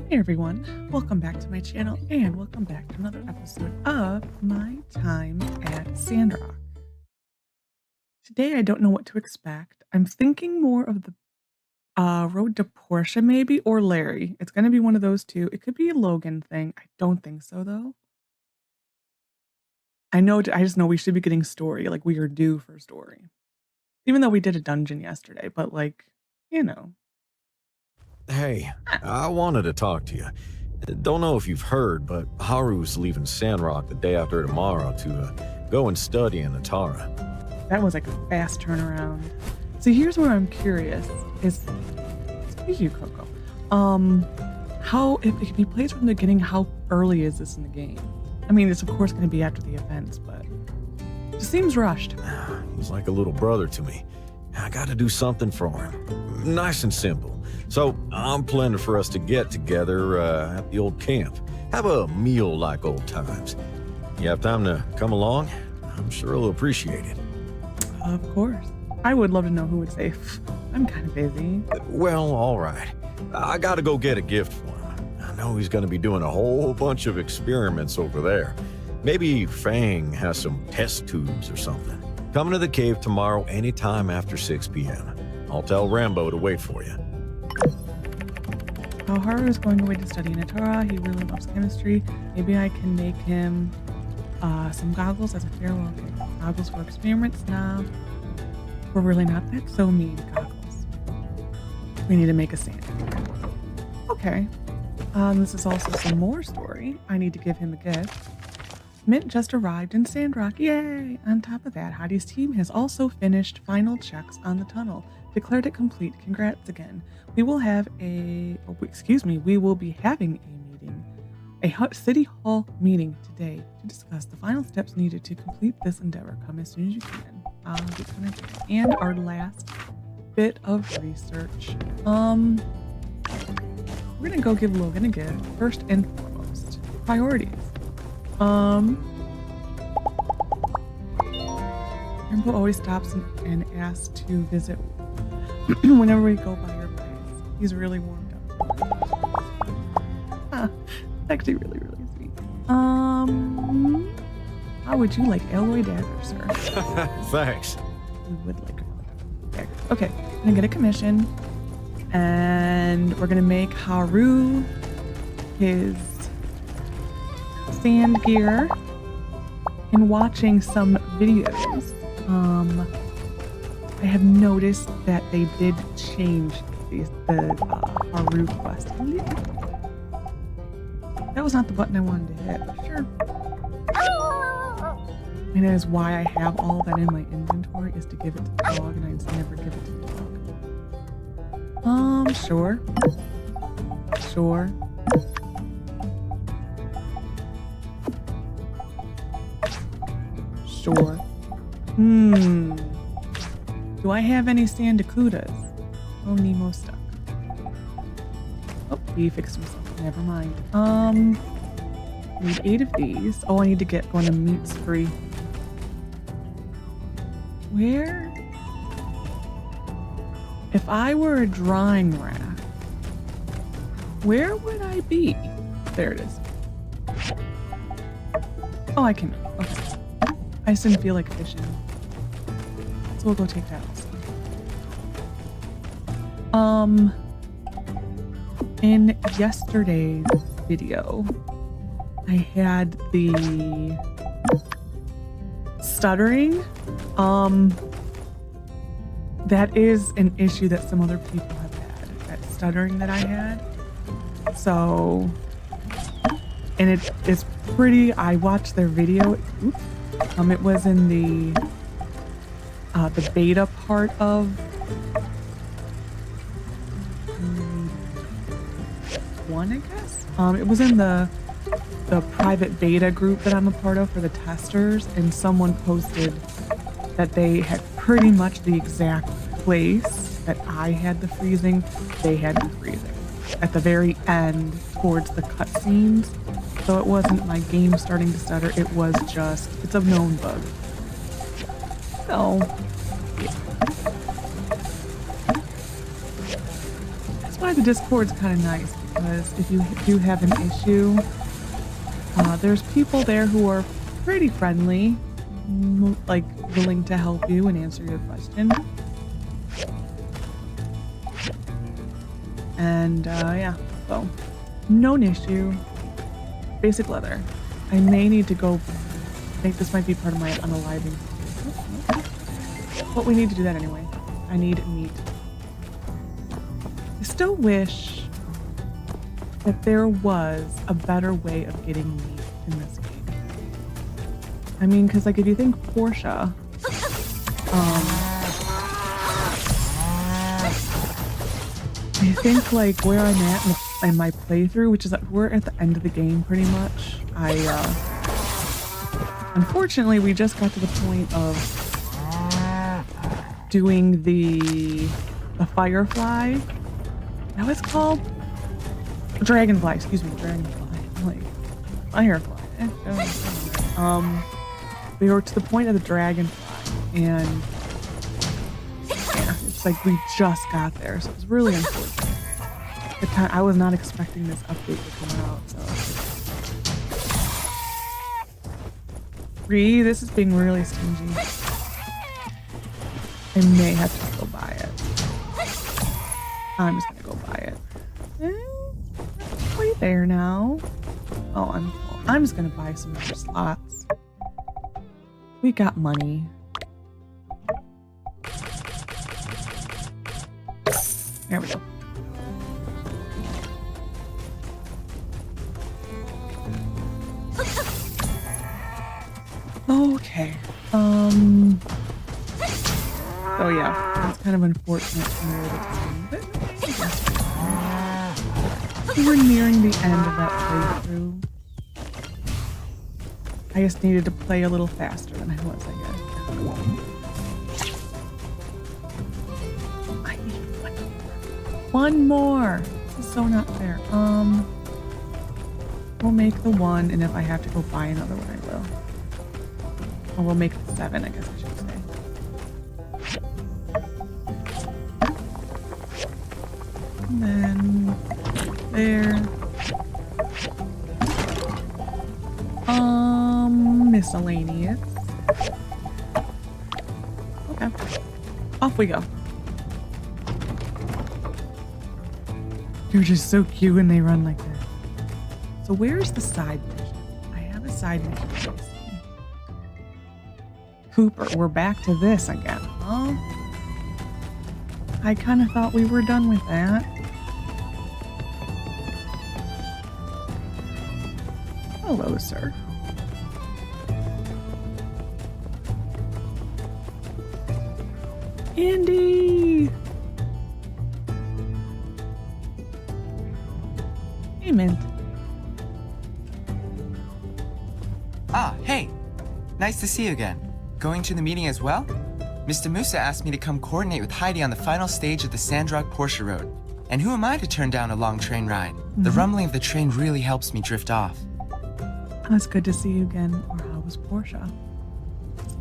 Hey everyone, welcome back to my channel and welcome back to another episode of my time at Sandrock. Today I don't know what to expect. I'm thinking more of the road to Portia maybe, or Larry. It's going to be one of those two. It could be a Logan thing. I don't think so though. I just know we should be getting story, like we are due for story. Even though we did a dungeon yesterday, but like, you know. Hey, Ah, I wanted to talk to you. Don't know if you've heard, but Haru's leaving Sandrock the day after tomorrow to go and study in Atara. that was like a fast turnaround. So here's where I'm curious is, speaking of Coco, how, if he plays from the beginning, how early is this in the game? I mean, it's of course going to be after the events, but it just seems rushed. He's like a little brother to me. I got to do something for him. Nice and simple. So I'm planning for us to get together at the old camp. Have a meal like old times. You have time to come along? I'm sure he'll appreciate it. Of course. I would love to know who would say, I'm kind of busy. Well, all right. I got to go get a gift for him. I know he's going to be doing a whole bunch of experiments over there. Maybe Fang has some test tubes or something. Come to the cave tomorrow anytime after 6 p.m. I'll tell Rambo to wait for you. Haru is going away to study in Atara. He really loves chemistry. Maybe I can make him some goggles as a farewell gift. Goggles for experiments? Nah, we're really not that so mean. Goggles. We need to make a sand. Okay. This is also some more story. I need to give him a gift. Mint just arrived in Sandrock. Yay! On top of that, Hadi's team has also finished final checks on the tunnel. Declared it complete. Congrats again. We will have we will be having a meeting, a city hall meeting today to discuss the final steps needed to complete this endeavor. Come as soon as you can. And our last bit of research. We're gonna go give Logan a gift first and foremost. Priorities. Rambo always stops and asks to visit whenever we go by your place. He's really warmed up. It's actually really, really sweet. How would you like alloy dagger, sir? Thanks. We would like alloy dagger. Okay, I'm gonna get a commission, and we're gonna make Haru his sand gear and watching some videos. I have noticed that they did change the Haru quest. That was not the button I wanted to hit. Sure. And that is why I have all that in my inventory, is to give it to the dog, and I just never give it to the dog. Sure. Sure. Sure. Do I have any Sandakudas? Oh, Nemo stuck. Oh, he fixed himself. Never mind. Need 8 of these. Oh, I need to get one of meats free. Where? If I were a drying rack, where would I be? There it is. Oh, I can. Okay. I just didn't feel like fishing. So we'll go take that also. In yesterday's video, I had the stuttering. That is an issue that some other people have had, that stuttering that I had. So, and it's pretty, I watched their video. Oops. It was in the beta part of one, I guess. It was in the private beta group that I'm a part of for the testers, and someone posted that they had pretty much the exact place that I had the freezing. They had the freezing at the very end towards the cutscenes. So it wasn't my game starting to stutter, it was just, it's a known bug. So, yeah. That's why the Discord's kind of nice, because if you do have an issue, there's people there who are pretty friendly, like willing to help you and answer your question. And yeah, so known issue. Basic leather. I may need to go. I think this might be part of my unaliving. But we need to do that anyway. I need meat. I still wish that there was a better way of getting meat in this game. I mean, because like if you think Portia, I think like where I'm at in my playthrough, which is that we're at the end of the game pretty much. Unfortunately, we just got to the point of doing the firefly. That was called dragonfly. Excuse me, dragonfly. Like firefly. We were to the point of the dragonfly, and yeah, it's like we just got there, so it was really unfortunate. I was not expecting this update to come out, so. This is being really stingy. I may have to go buy it. I'm just gonna go buy it. Wait there now. Oh, I'm just gonna buy some more slots. We got money. There we go. Okay. Oh yeah, it's kind of unfortunate to know the time, but we're nearing the end of that playthrough. I just needed to play a little faster than I was, I guess. I need one more. This is so not fair. We'll make the one, and if I have to go buy another one, I will. Or we'll make the 7, I guess I should say. And then there. Miscellaneous. Okay. Off we go. You're just so cute when they run like that. So where's the side mission? I have a side mission. Cooper, we're back to this again, huh? I kind of thought we were done with that. Hello, sir. Andy! Hey, Mint. Ah, hey! Nice to see you again. Going to the meeting as well? Mr. Musa asked me to come coordinate with Heidi on the final stage of the Sandrock Portia Road. And who am I to turn down a long train ride? The rumbling of the train really helps me drift off. Oh, it's good to see you again. Or how was Portia?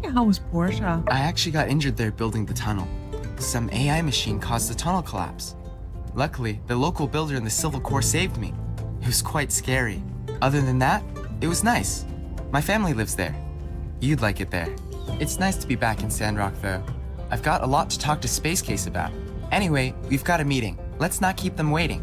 Yeah, how was Portia? I actually got injured there building the tunnel. Some AI machine caused the tunnel collapse. Luckily, the local builder in the Civil Corps saved me. It was quite scary. Other than that, it was nice. My family lives there. You'd like it there. It's nice to be back in Sandrock, though. I've got a lot to talk to Space Case about. Anyway, we've got a meeting. Let's not keep them waiting.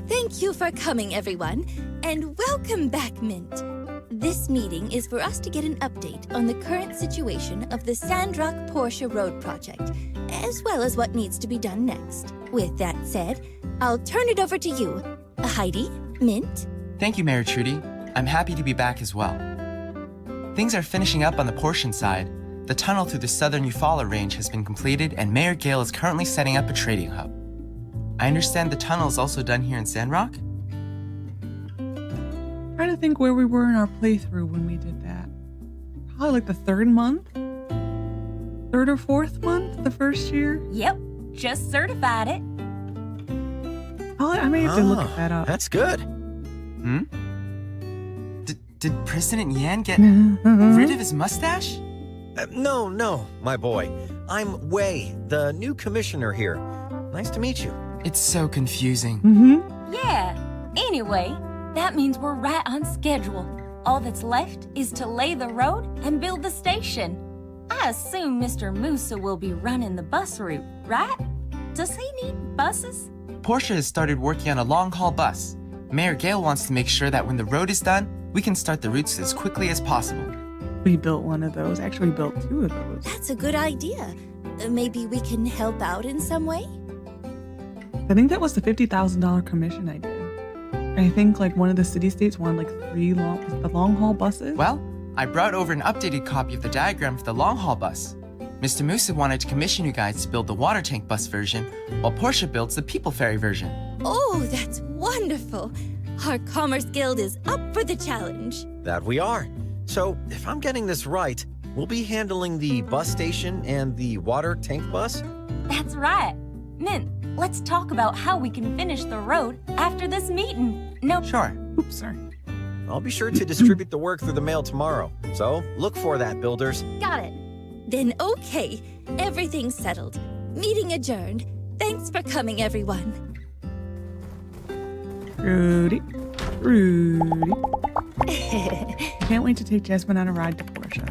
Thank you for coming, everyone, and welcome back, Mint. This meeting is for us to get an update on the current situation of the Sandrock Portia Road project, as well as what needs to be done next. With that said, I'll turn it over to you. Heidi, Mint? Thank you, Mayor Trudy. I'm happy to be back as well. Things are finishing up on the Portian side. The tunnel through the southern Eufaula range has been completed, and Mayor Gale is currently setting up a trading hub. I understand the tunnel is also done here in Sandrock? Trying to think where we were in our playthrough when we did that. Probably like the 3rd month? 3rd or 4th month the first year? Yep, just certified it. I may have to look that up. That's good. Did President Yan get rid of his mustache? No, my boy. I'm Wei, the new commissioner here. Nice to meet you. It's so confusing. Yeah. Anyway, that means we're right on schedule. All that's left is to lay the road and build the station. I assume Mr. Musa will be running the bus route, right? Does he need buses? Portia has started working on a long-haul bus. Mayor Gale wants to make sure that when the road is done, we can start the routes as quickly as possible. We built one of those. Actually, we built 2 of those. That's a good idea. Maybe we can help out in some way? I think that was the $50,000 commission I did. I think like one of the city-states wanted like 3 long-haul buses. Well, I brought over an updated copy of the diagram for the long-haul bus. Mr. Musa wanted to commission you guys to build the water tank bus version, while Portia builds the people ferry version. Oh, that's wonderful. Our Commerce Guild is up for the challenge. That we are. So, if I'm getting this right, we'll be handling the bus station and the water tank bus? That's right. Mint, let's talk about how we can finish the road after this meeting. No, Sure. Oops, sorry. I'll be sure to distribute the work through the mail tomorrow. So, look for that, builders. Got it. Then okay, everything's settled. Meeting adjourned. Thanks for coming, everyone. Rudy. Can't wait to take Jasmine on a ride to Portia.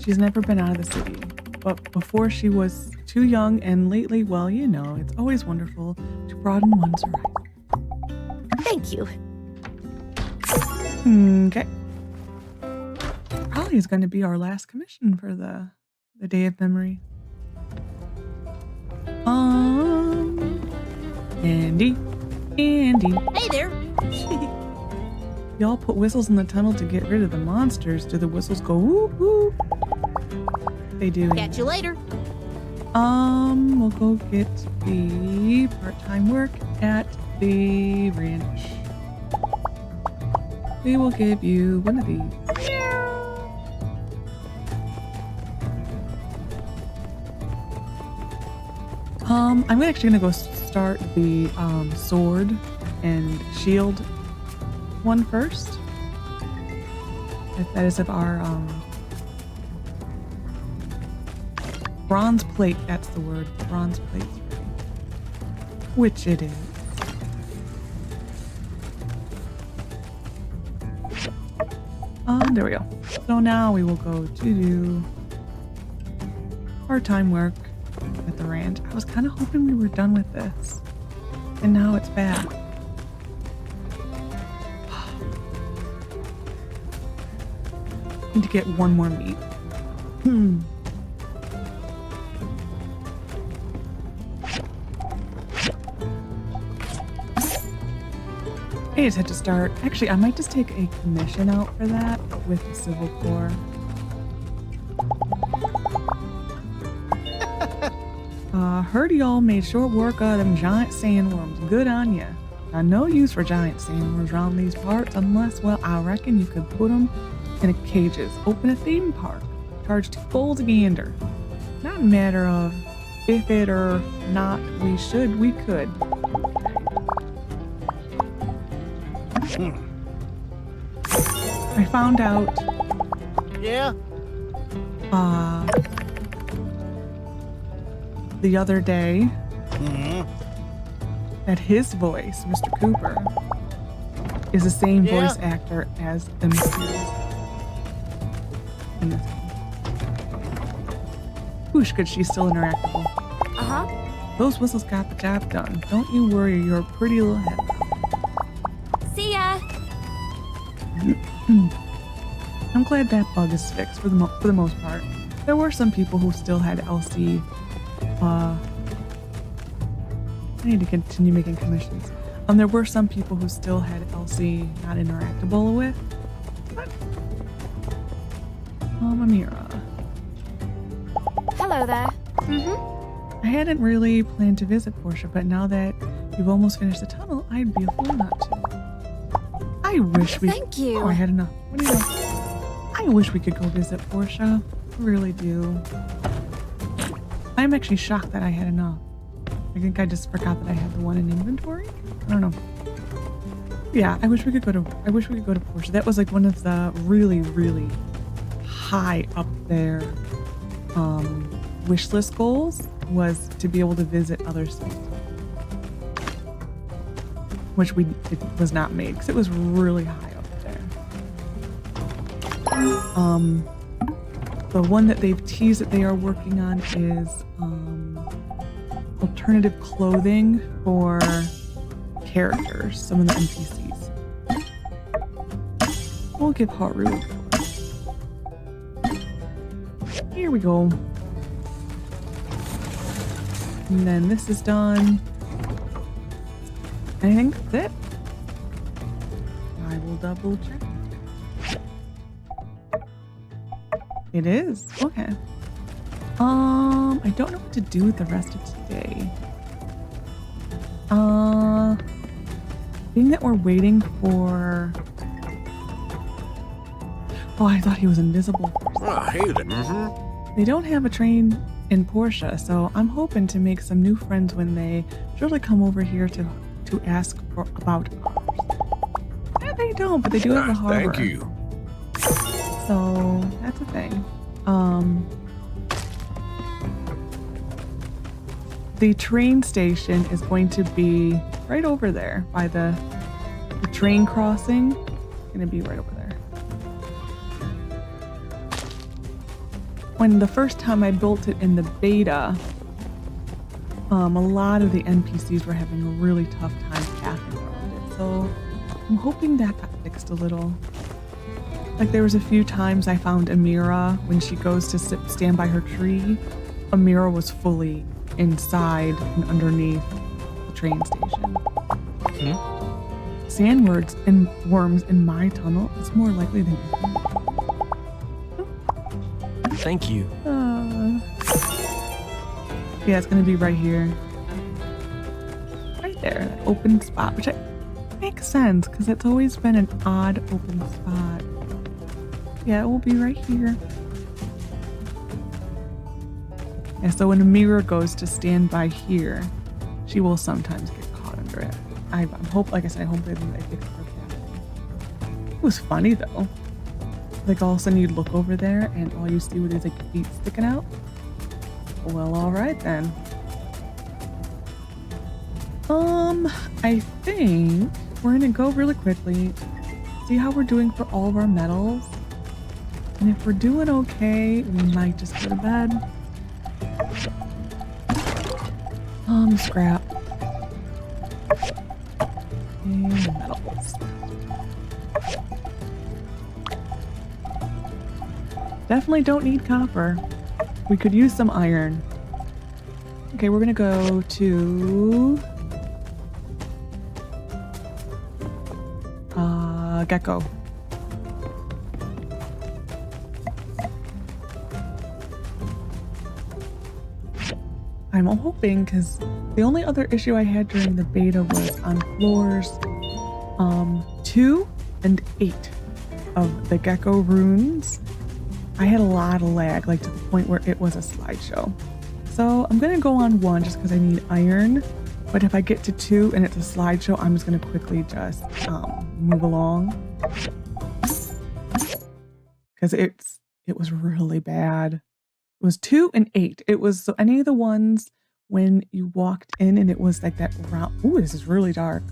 She's never been out of the city, but before she was too young, and lately, well, you know, it's always wonderful to broaden one's horizon. Thank you. Okay. Probably is going to be our last commission for the Day of Memory. Andy. Hey there. Y'all put whistles in the tunnel to get rid of the monsters. Do the whistles go whoop whoop? They do. Catch you later. We'll go get the part-time work at the ranch. We will give you one of these. I'm actually gonna go start the sword and shield one first. If that is of our bronze plate, that's the word. Bronze plate's ready. Which it is. There we go. So now we will go to do part-time work at the ranch. I was kind of hoping we were done with this. And now it's back. Need to get one more meat. I just had to start. Actually, I might just take a commission out for that with the Civil Corps. Heard y'all made short work of them giant sandworms. Good on ya. No use for giant sandworms around these parts unless, well, I reckon you could put them in cages. Open a theme park. Charge $2 a gander. Not a matter of if it or not we should, we could. I found out. Yeah? The other day that his voice, Mr. Cooper, is the same voice actor as the mysterious in this game. Whoosh, good, she's still interactable. Those whistles got the job done. Don't you worry, you're a pretty little head. See ya. I'm glad that bug is fixed for the most part. There were some people who still had LC. I need to continue making commissions. There were some people who still had LC not interactable with. But, Amira. Hello there. I hadn't really planned to visit Portia, but now that you've almost finished the tunnel, I'd be a fool not to. I wish we. Thank you. Oh, I had enough. What do you know? I wish we could go visit Portia. I really do. I'm actually shocked that I had enough. I think I just forgot that I had the one in inventory. I don't know. Yeah, I wish we could go to Portia. That was like one of the really, really high up there wish list goals was to be able to visit other states. Which it was not made because it was really high up there. The one that they've teased that they are working on is alternative clothing for characters, some of the NPCs. We'll give Haru a go. Here we go. And then this is done. I think that's it. I will double check. It is. Okay. I don't know what to do with the rest of today. Being that we're waiting for... Oh, I thought he was invisible. Hey there. They don't have a train in Portia, so I'm hoping to make some new friends when they surely come over here to ask about ours. Yeah, they don't, but they do have a harbor. Thank you. So that's a thing. The train station is going to be right over there by the train crossing. It's gonna be right over there. When the first time I built it in the beta, a lot of the NPCs were having a really tough time pathing around it. So I'm hoping that got fixed a little. Like there was a few times I found Amira when she goes to stand by her tree. Amira was fully inside and underneath the train station. Sandworms and worms in my tunnel is more likely than you think. Thank you. Yeah, it's gonna be right here. Right there, that open spot, which makes sense because it's always been an odd open spot. Yeah, it will be right here. Yeah, so when Amira goes to stand by here, she will sometimes get caught under it. I hope, like I said, I hope they fix her casting. It was funny though. Like all of a sudden you'd look over there and all you see with is like feet sticking out. Well, all right then. I think we're gonna go really quickly, see how we're doing for all of our medals. And if we're doing okay, we might just go to bed. Scrap. And metals. Definitely don't need copper. We could use some iron. Okay, we're gonna go to Gecko. I'm hoping, because the only other issue I had during the beta was on floors 2 and 8 of the Gecko runes. I had a lot of lag, like to the point where it was a slideshow. So I'm gonna go on 1 just because I need iron. But if I get to 2 and it's a slideshow, I'm just gonna quickly just move along. Because it was really bad. It was 2 and 8. It was so any of the ones when you walked in and it was like that round. Ooh, this is really dark.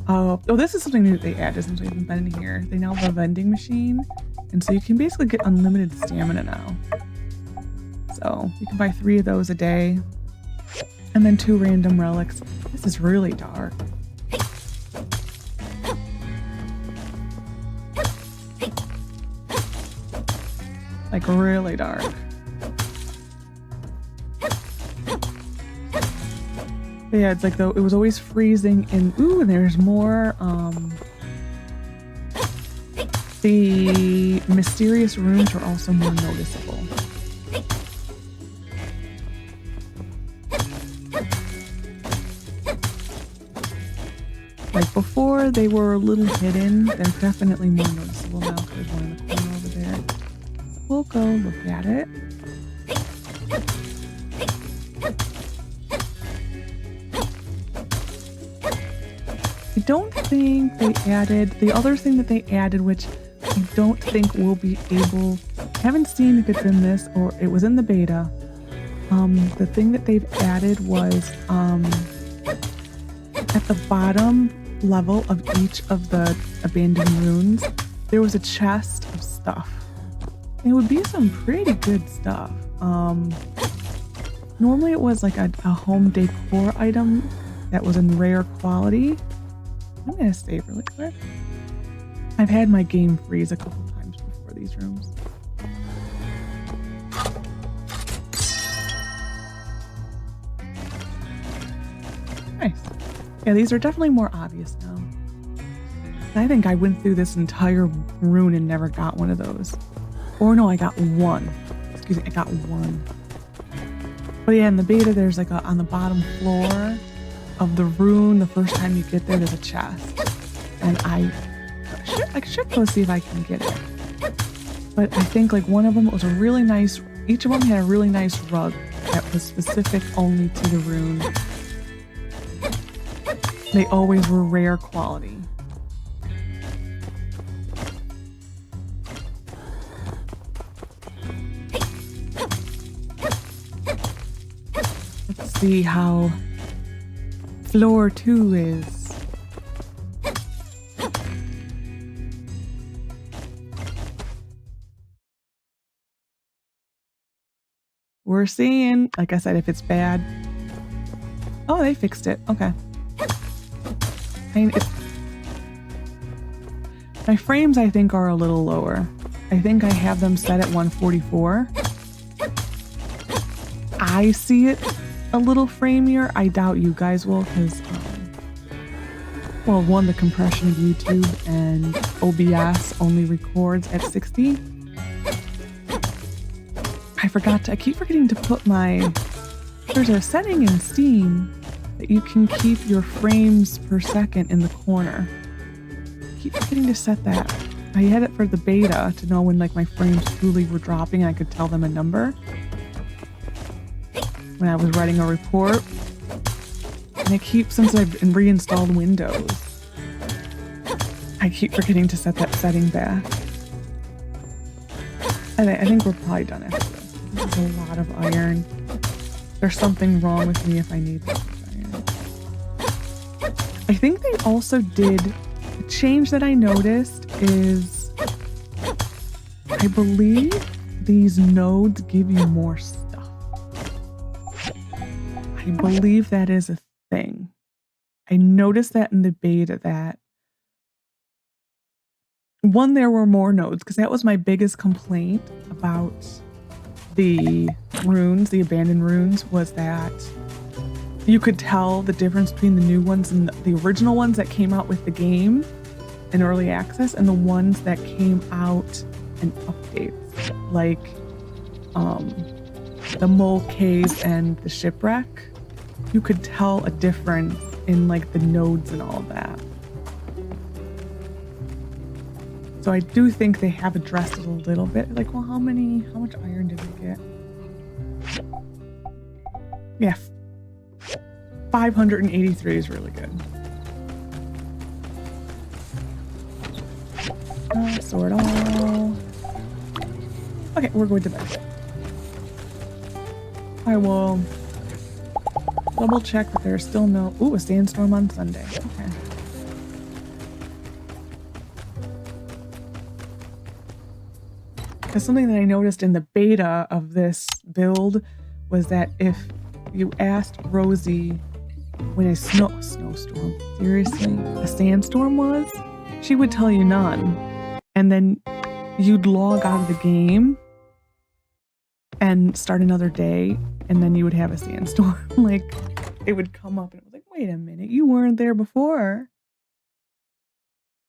Oh, this is something new that they added since we haven't been in here. They now have a vending machine. And so you can basically get unlimited stamina now. So you can buy 3 of those a day. And then 2 random relics. This is really dark. Like really dark. But yeah, it's like though it was always freezing and ooh, and there's more the mysterious rooms are also more noticeable. Like before they were a little hidden, they're definitely more noticeable now because there's one in the corner over there. So we'll go look at it. I don't think they added, the other thing that they added, which I don't think we'll be able, I haven't seen if it's in this or it was in the beta. The thing that they've added was at the bottom level of each of the abandoned ruins, there was a chest of stuff. It would be some pretty good stuff. Normally it was like a home decor item that was in rare quality. I'm gonna save really quick. I've had my game freeze a couple times before these rooms. Nice. Yeah, these are definitely more obvious now. I think I went through this entire rune and never got one of those. Or no, I got one. Excuse me, I got one. But yeah, in the beta, there's like on the bottom floor of the rune, the first time you get there, there's a chest. And I should go see if I can get it. But I think like one of them was a really nice, each of them had a really nice rug that was specific only to the rune. They always were rare quality. Let's see how floor 2 is. We're seeing, like I said, if it's bad. Oh, they fixed it. Okay. My frames, I think, are a little lower. I think I have them set at 144. I see it a little framier. I doubt you guys will, because, well, one, the compression of YouTube and OBS only records at 60. I keep forgetting to put there's a setting in Steam that you can keep your frames per second in the corner. I keep forgetting to set that. I had it for the beta to know when like my frames truly were dropping and I could tell them a number. When I was writing a report. And since I've reinstalled Windows, I keep forgetting to set that setting back. I think we're probably done after this. This is a lot of iron. There's something wrong with me if I need this iron. I think they also did, a change that I noticed is, I believe these nodes give you more stuff. I believe that is a thing. I noticed that in the beta that, one, there were more nodes, because that was my biggest complaint about the runes, the abandoned runes, was that you could tell the difference between the new ones and the original ones that came out with the game in early access and the ones that came out in updates, like the mole cave and the shipwreck. You could tell a difference in like the nodes and all of that. So I do think they have addressed it a little bit. Like, well, how much iron did we get? Yeah, 583 is really good. Sort all. Okay, we're going to bed. I will double check that there's still no... Ooh, a sandstorm on Sunday. Okay. Because something that I noticed in the beta of this build was that if you asked Rosie when a snowstorm, seriously, a sandstorm was, she would tell you none. And then you'd log out of the game and start another day, and then you would have a sandstorm. Like, it would come up and it was like, wait a minute, you weren't there before.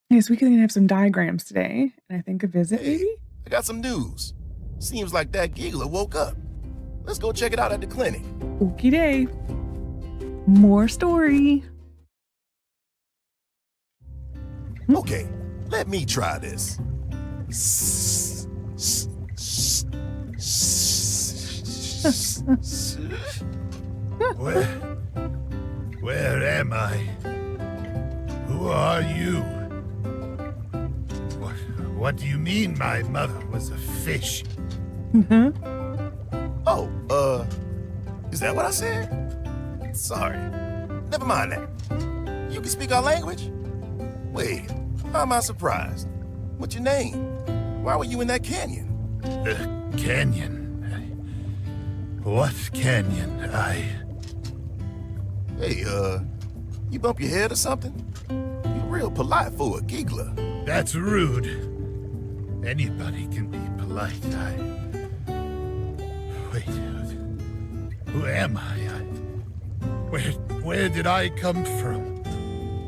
Yes, we can have some diagrams today, and I think a visit, maybe? I got some news. Seems like that giggler woke up. Let's go check it out at the clinic. Okie day. More story. Okay, let me try this. Where am I? Who Who are you? What do you mean my mother was a fish? Oh, is that what I said? Sorry. Never mind that. You can speak our language? Wait, how am I surprised? What's your name? Why were you in that canyon? The canyon? What canyon? Hey, you bump your head or something? You real polite for a giggler. That's rude. Anybody can be polite. Wait, who am I? Where did I come from?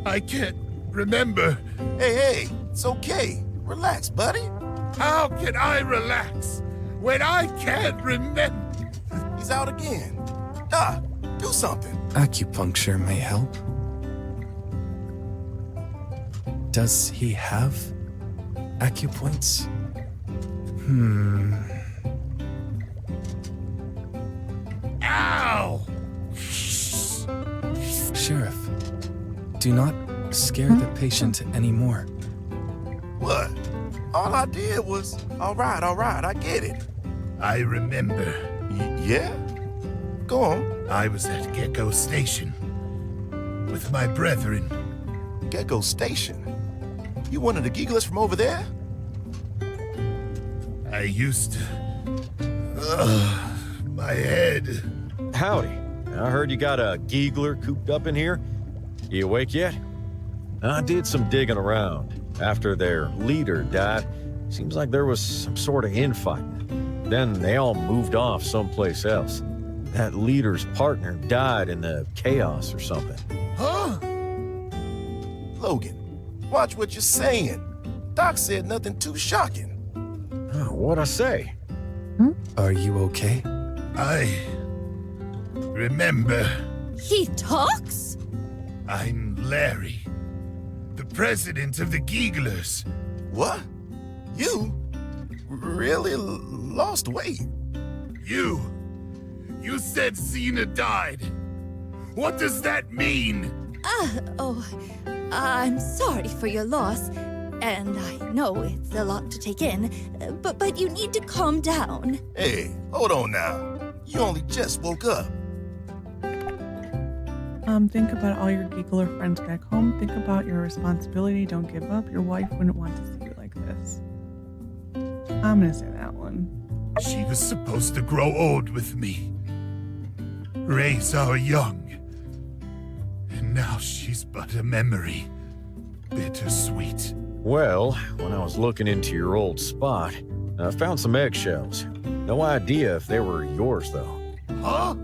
I can't remember. Hey, it's okay. Relax, buddy. How can I relax when I can't remember? He's out again. Doc, do something. Acupuncture may help. Does he have acupoints? Ow! Sheriff, do not scare the patient anymore. What? All I did was... All right, I get it. I remember. Yeah? Go on. I was at Gecko Station with my brethren. Gecko Station? You one of the gigglers from over there? I used to... my head. Howdy. I heard you got a giggler cooped up in here. You awake yet? I did some digging around. After their leader died, seems like there was some sort of infighting. Then they all moved off someplace else. That leader's partner died in the chaos or something. Huh? Logan, watch what you're saying. Doc said nothing too shocking. Oh, what'd I say? Are you okay? I remember. He talks? I'm Larry, the president of the Gigglers. What? You really lost weight? You said Xena died. What does that mean? I'm sorry for your loss. And I know it's a lot to take in, but you need to calm down. Hey, hold on now. You only just woke up. Think about all your giggler friends back home. Think about your responsibility. Don't give up. Your wife wouldn't want to see you like this. I'm gonna say that one. She was supposed to grow old with me, raise our young. And now she's but a memory. Bittersweet. Well, when I was looking into your old spot, I found some eggshells. No idea if they were yours, though. Huh?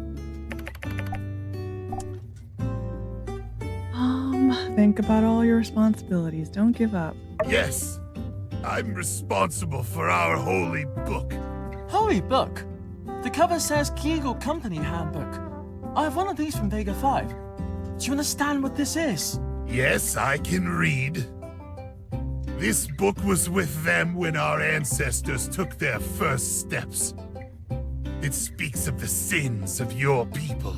Think about all your responsibilities. Don't give up. Yes, I'm responsible for our holy book. Holy book? The cover says Kegel Company Handbook. I have one of these from Vega 5. Do you understand what this is? Yes, I can read. This book was with them when our ancestors took their first steps. It speaks of the sins of your people.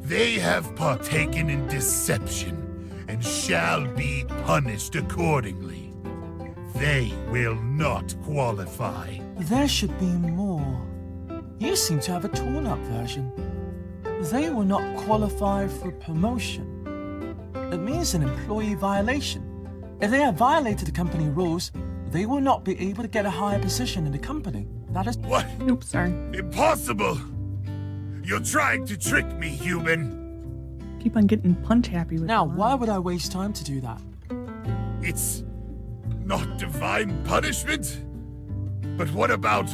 They have partaken in deception and shall be punished accordingly. They will not qualify. There should be more. You seem to have a torn-up version. They will not qualify for promotion. It means an employee violation. If they have violated the company rules, they will not be able to get a higher position in the company. That is... What? Oops, sorry. Impossible! You're trying to trick me, human. Keep on getting punch happy with Now, the line. why would I waste time to do that? It's not divine punishment? But what about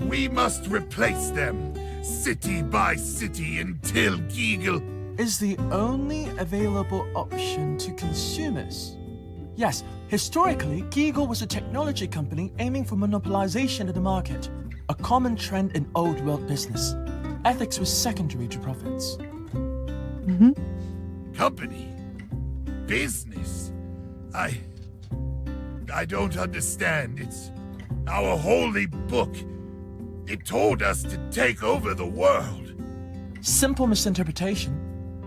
we must replace them, city by city, until Kegel... Is the only available option to consumers. Yes, historically, Kegel was a technology company aiming for monopolization of the market, a common trend in old world business. Ethics was secondary to profits. Company? Business? I don't understand. It's our holy book. It told us to take over the world. Simple misinterpretation.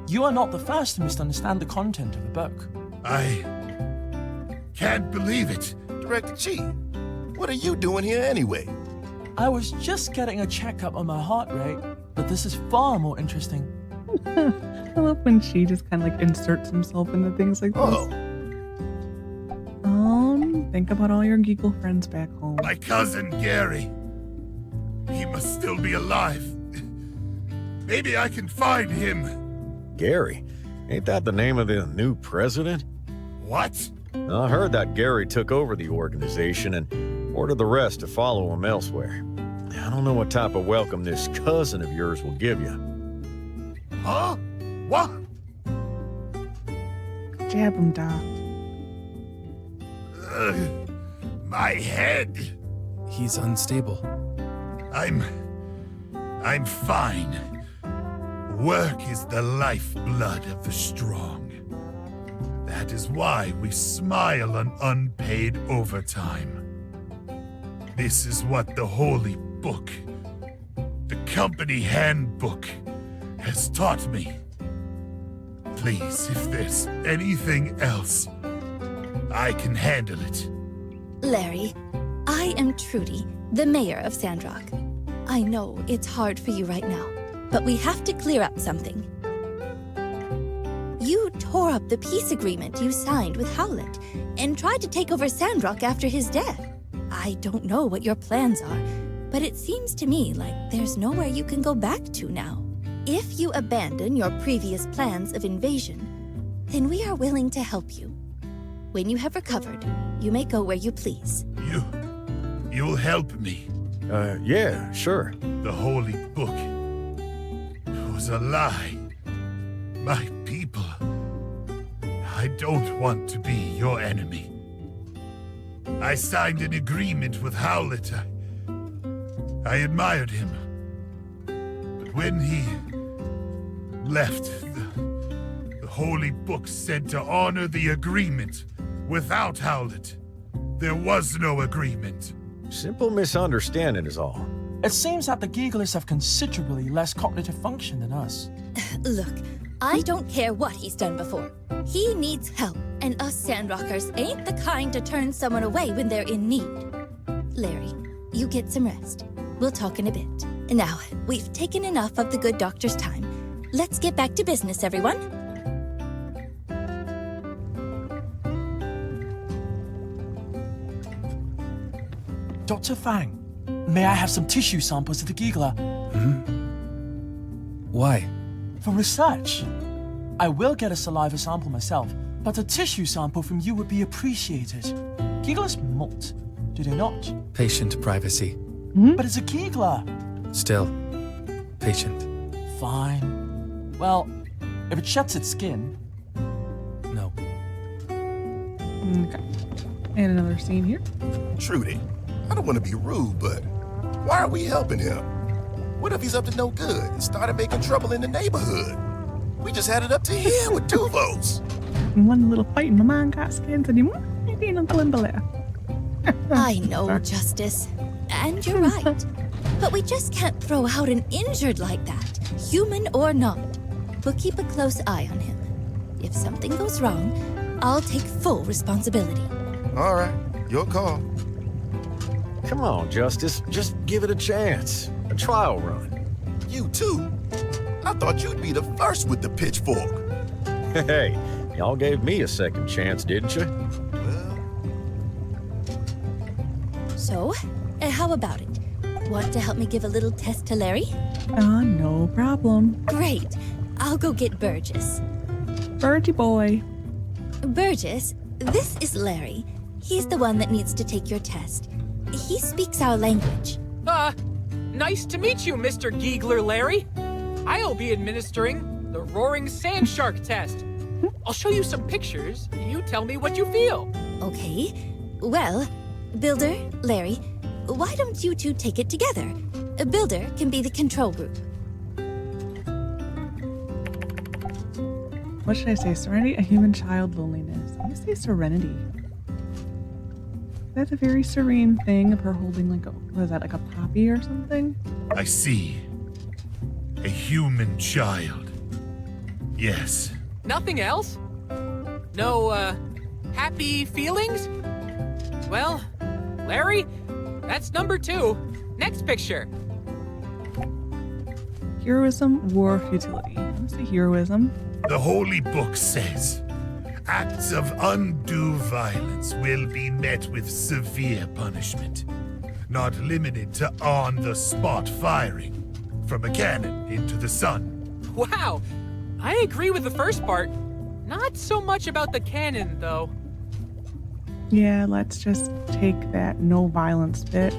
You are not the first to misunderstand the content of a book. I can't believe it. Director Chief, what are you doing here anyway? I was just getting a checkup on my heart rate, but this is far more interesting. I love when she just kind of like inserts himself into things like this. Oh, Think about all your Geagle friends back home. My cousin Gary. He must still be alive. Maybe I can find him. Gary? Ain't that the name of the new president? What? I heard that Gary took over the organization and ordered the rest to follow him elsewhere. I don't know what type of welcome this cousin of yours will give you. Huh? What? Jab him, Doc. My head. He's unstable. I'm fine. Work is the lifeblood of the strong. That is why we smile on unpaid overtime. This is what the Holy Book, the company handbook, has taught me. Please, if there's anything else, I can handle it. Larry, I am Trudy, the mayor of Sandrock. I know it's hard for you right now, but we have to clear up something. You tore up the peace agreement you signed with Howlett and tried to take over Sandrock after his death. I don't know what your plans are, but it seems to me like there's nowhere you can go back to now. If you abandon your previous plans of invasion, then we are willing to help you. When you have recovered, you may go where you please. You'll help me. Yeah, sure. The Holy Book was a lie. My people, I don't want to be your enemy. I signed an agreement with Howlett. I admired him. But when he left, the Holy Book said to honor the agreement. Without Howlett, there was no agreement. Simple misunderstanding is all. It seems that the Geaglers have considerably less cognitive function than us. Look, I don't care what he's done before. He needs help, and us Sandrockers ain't the kind to turn someone away when they're in need. Larry, you get some rest. We'll talk in a bit. Now, we've taken enough of the good doctor's time. Let's get back to business, everyone. Dr. Fang, may I have some tissue samples of the Geagler? Why? For research. I will get a saliva sample myself, but a tissue sample from you would be appreciated. Geaglers molt, do they not? Patient privacy. But it's a Geagler. Still, patient. Fine. Well, if it sheds its skin. No. Okay. And another scene here. Trudy, I don't want to be rude, but why are we helping him? What if he's up to no good and started making trouble in the neighborhood? We just had it up to here with 2 votes. In one little fight, my mom got scared and said, Uncle Imbala. I know, Justice. And you're right. But we just can't throw out an injured like that, human or not. We'll keep a close eye on him. If something goes wrong, I'll take full responsibility. All right, your call. Come on, Justice. Just give it a chance. A trial run. You too? I thought you'd be the first with the pitchfork. Hey, y'all gave me a second chance, didn't you? Well, So, how about it? Want to help me give a little test to Larry? No problem. Great. I'll go get Burgess. Birdie boy. Burgess, this is Larry. He's the one that needs to take your test. He speaks our language. Nice to meet you, Mr. Geagler Larry. I'll be administering the Roaring Sand Shark test. I'll show you some pictures. You tell me what you feel. Okay. Well, Builder, Larry, why don't you two take it together? Builder can be the control group. What should I say? Serenity, a human child, loneliness. I'm gonna say serenity. That's a very serene thing of her holding like a, what is that, like a poppy or something? I see. A human child. Yes. Nothing else? No, Happy feelings? Well, Larry, that's number 2. Next picture. Heroism, war, futility. Let's see heroism. The Holy Book says, acts of undue violence will be met with severe punishment, not limited to on-the-spot firing from a cannon into the sun. Wow, I agree with the first part. Not so much about the cannon, though. Yeah, let's just take that no violence bit.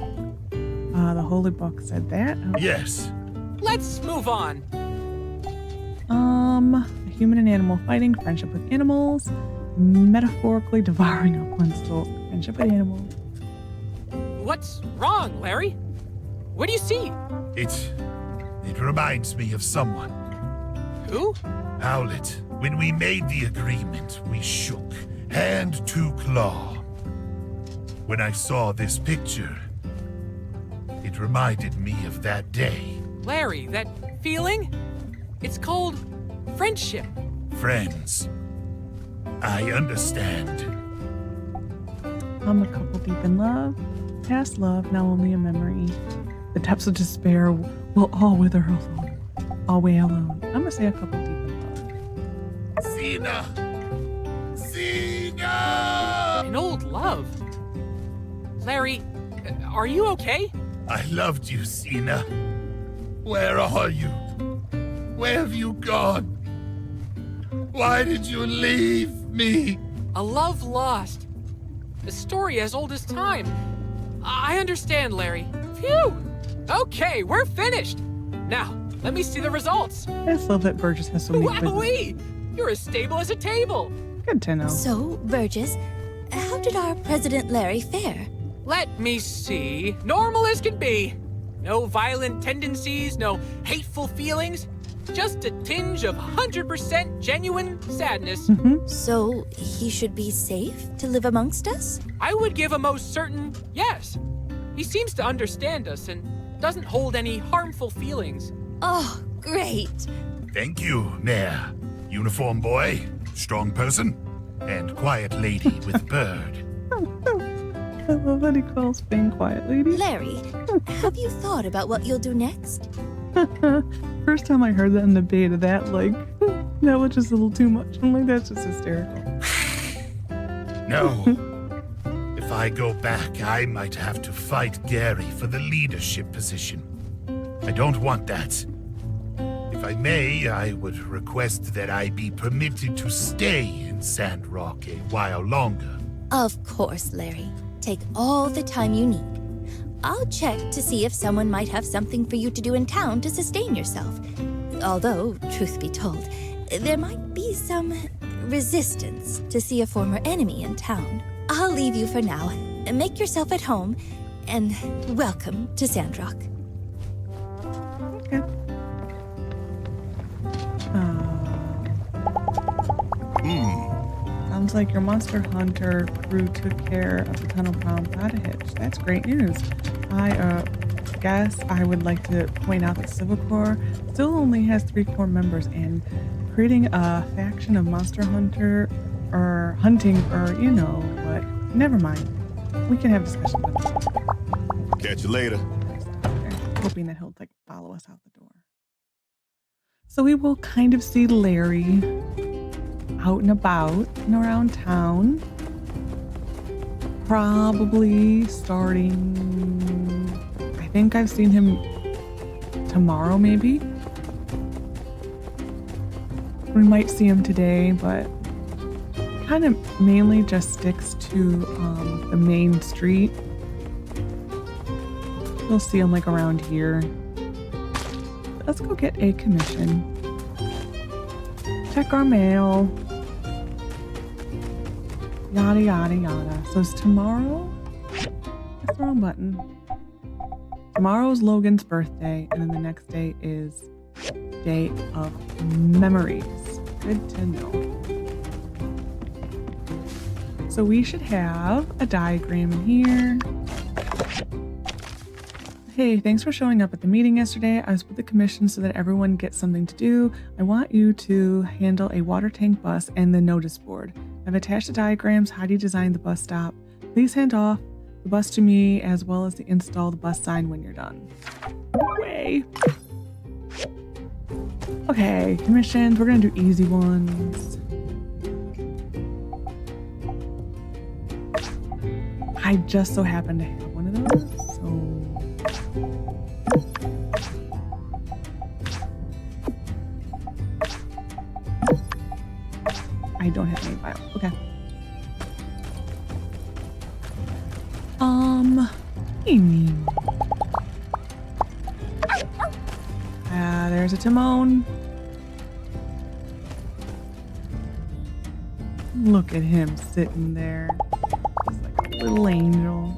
The Holy Book said that. Yes. Let's move on. Human and animal fighting, friendship with animals, metaphorically devouring up one's soul, friendship with animals. What's wrong, Larry? What do you see? It reminds me of someone. Who? Howlett. When we made the agreement, we shook, hand to claw. When I saw this picture, it reminded me of that day. Larry, that feeling? It's called friendship. Friends. I understand. I'm a couple deep in love, past love, now only a memory. The depths of despair will all wither alone, all way alone. I'm gonna say a couple deep in love. Xena! An old love. Larry, are you okay? I loved you, Xena. Where are you? Where have you gone? Why did you leave me? A love lost. A story as old as time. I understand, Larry. Phew! Okay, we're finished. Now, let me see the results. I just love that Burgess has so many quizzes. Wowee! You're as stable as a table. Good to know. So, Burgess, how did our President Larry fare? Let me see. Normal as can be. No violent tendencies, no hateful feelings. Just a tinge of 100% genuine sadness. So, he should be safe to live amongst us? I would give a most certain yes. He seems to understand us and doesn't hold any harmful feelings. Oh, great. Thank you, Mayor. Uniform boy, strong person, and quiet lady with bird. I love that he calls Fang quiet lady. Larry, have you thought about what you'll do next? First time I heard that in the beta, that was just a little too much. I'm like, that's just hysterical. No. If I go back, I might have to fight Gary for the leadership position. I don't want that. If I may, I would request that I be permitted to stay in Sandrock a while longer. Of course, Larry. Take all the time you need. I'll check to see if someone might have something for you to do in town to sustain yourself. Although, truth be told, there might be some resistance to see a former enemy in town. I'll leave you for now. Make yourself at home, and welcome to Sandrock. Okay. Sounds like your Monster Hunter crew took care of the tunnel problem without a hitch. That's great news. I guess I would like to point out that Civil Corps still only has 3 core members, and creating a faction of Monster Hunter or hunting or you know what. Never mind. We can have a discussion about this. Catch you later. Hoping that he'll follow us out the door. So we will kind of see Larry out and about and around town. Probably starting, I think I've seen him tomorrow maybe. We might see him today, but kind of mainly just sticks to the main street. We'll see him around here. Let's go get a commission. Check our mail. Yada, yada, yada. So it's tomorrow? That's the wrong button. Tomorrow's Logan's birthday, and then the next day is Day of Memories. Good to know. So we should have a diagram in here. Hey, thanks for showing up at the meeting yesterday. I was with the commission so that everyone gets something to do. I want you to handle a water tank bus and the notice board. I've attached the diagrams. Heidi designed the bus stop. Please hand off the bus to me as well as to install the bus sign when you're done. Way. Okay, commissions. We're gonna do easy ones. I just so happen to have one of those, so I don't have any bio. Okay. There's a Timon. Look at him sitting there. Just like a little angel.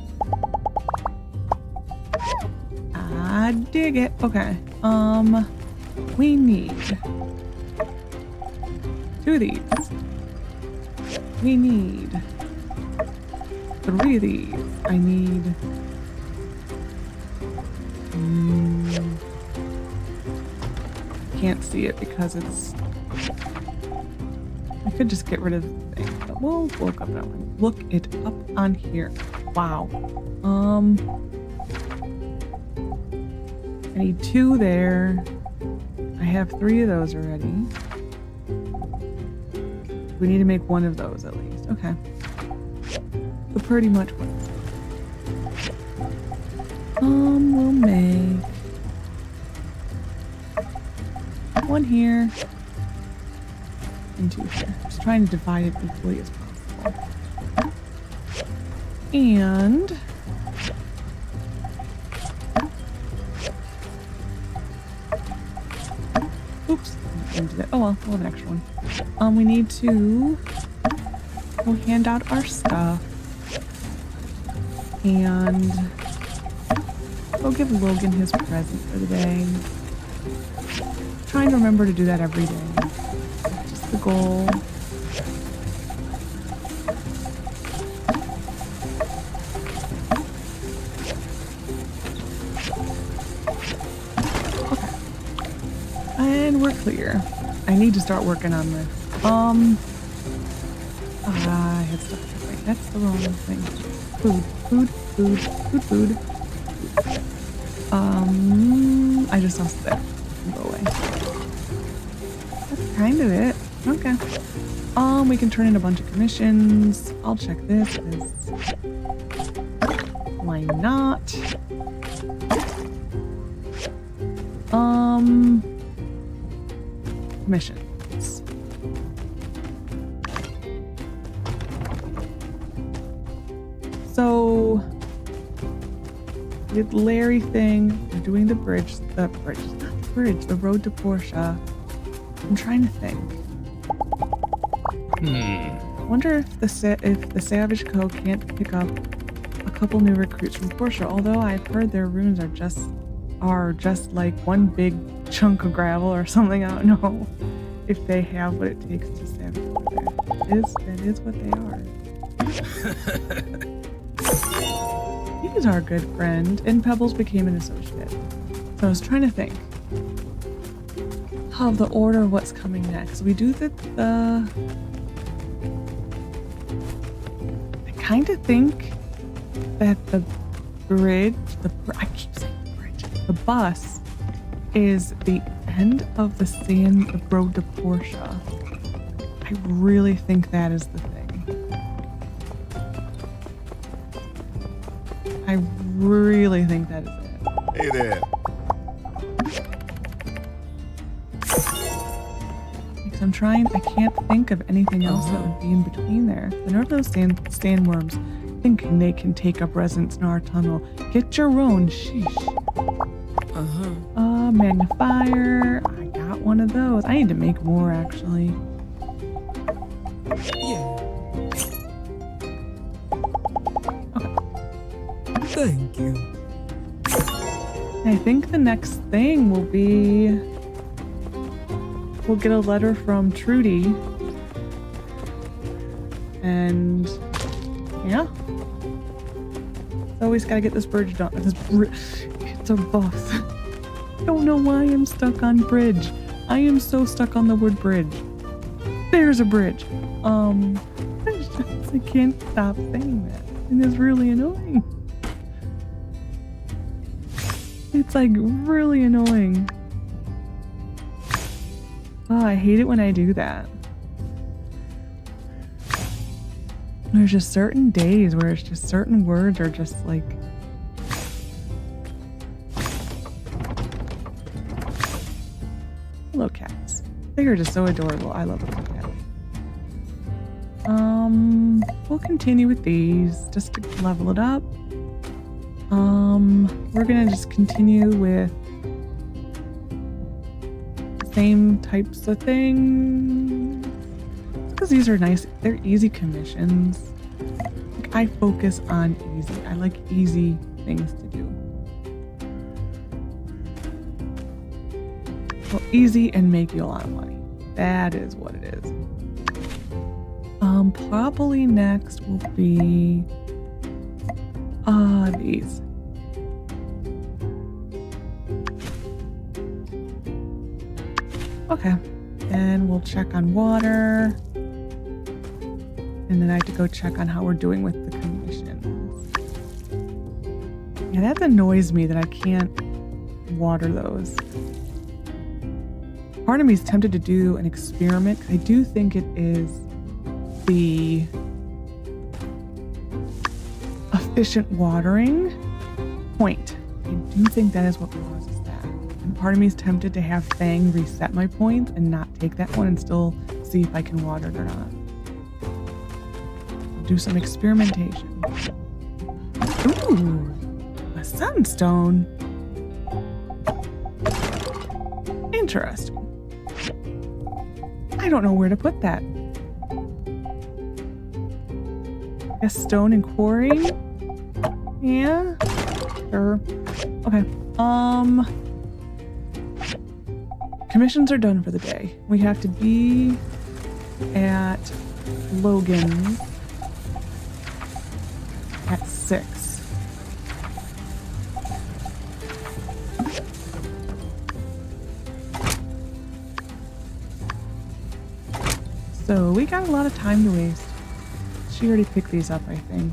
I dig it. Okay. We need 2 of these. We need 3 of these. I need can't see it because it's I could just get rid of the thing, but we'll look up that one. Look it up on here. Wow. I need 2 there. I have 3 of those already. We need to make 1 of those at least. Okay. So pretty much what? We'll make 1 here and 2 here. Just trying to divide it equally as possible. And oops, I didn't do that. Oh well, we'll have an extra one. We need to go hand out our stuff and go give Logan his present for the day. Trying to remember to do that every day. Just the goal. Okay. And we're clear. I need to start working on this. I had stuff to write. That's the wrong thing. Food. I just lost that. Go away. That's kind of it. Okay. We can turn in a bunch of commissions. I'll check this. Why not? Commissions. So the Larry thing, we're doing the road to Portia. I'm trying to think. I wonder if the Savage Co. can't pick up a couple new recruits from Portia, although I've heard their rooms are just like one big chunk of gravel or something. I don't know if they have what it takes to savage over there. That is what they are. He's our good friend, and Pebbles became an associate. So I was trying to think of the order of what's coming next. We do the I kind of think that the bridge, I keep saying the bridge, the bus is the end of the road to Portia. I really think that is the thing. I really think that is it. Hey there. Because I can't think of anything else that would be in between there. The nerve of those sandworms thinking they can take up residence in our tunnel. Get your own, sheesh. Magnifier. I got one of those. I need to make more, actually. Yeah. Okay. Thank you. I think the next thing will be we'll get a letter from Trudy. And yeah. Always gotta get this bridge done. It's a bus. I don't know why I'm stuck on bridge. I am so stuck on the word bridge. There's a bridge. I can't stop saying that. And it's really annoying. It's like really annoying. Oh, I hate it when I do that. There's just certain days where it's just certain words are just like... Hello, cats. They are just so adorable. I love little cats. We'll continue with these just to level it up. We're gonna just continue with the same types of things because these are nice. They're easy commissions. Like, I focus on easy. I like easy things to do. Well, easy and make you a lot of money. That is what it is. Probably next will be these. Okay, and we'll check on water, and then I have to go check on how we're doing with the commissions. Yeah, that annoys me that I can't water those. Part of me is tempted to do an experiment. I do think it is the efficient watering point. I do think that is what causes that. And part of me is tempted to have Fang reset my points and not take that one and still see if I can water it or not. I'll do some experimentation. Ooh, a sunstone. Interesting. I don't know where to put that. A stone and quarry? Yeah? Sure. Okay. Commissions are done for the day. We have to be at Logan at 6. So we got a lot of time to waste. She already picked these up, I think.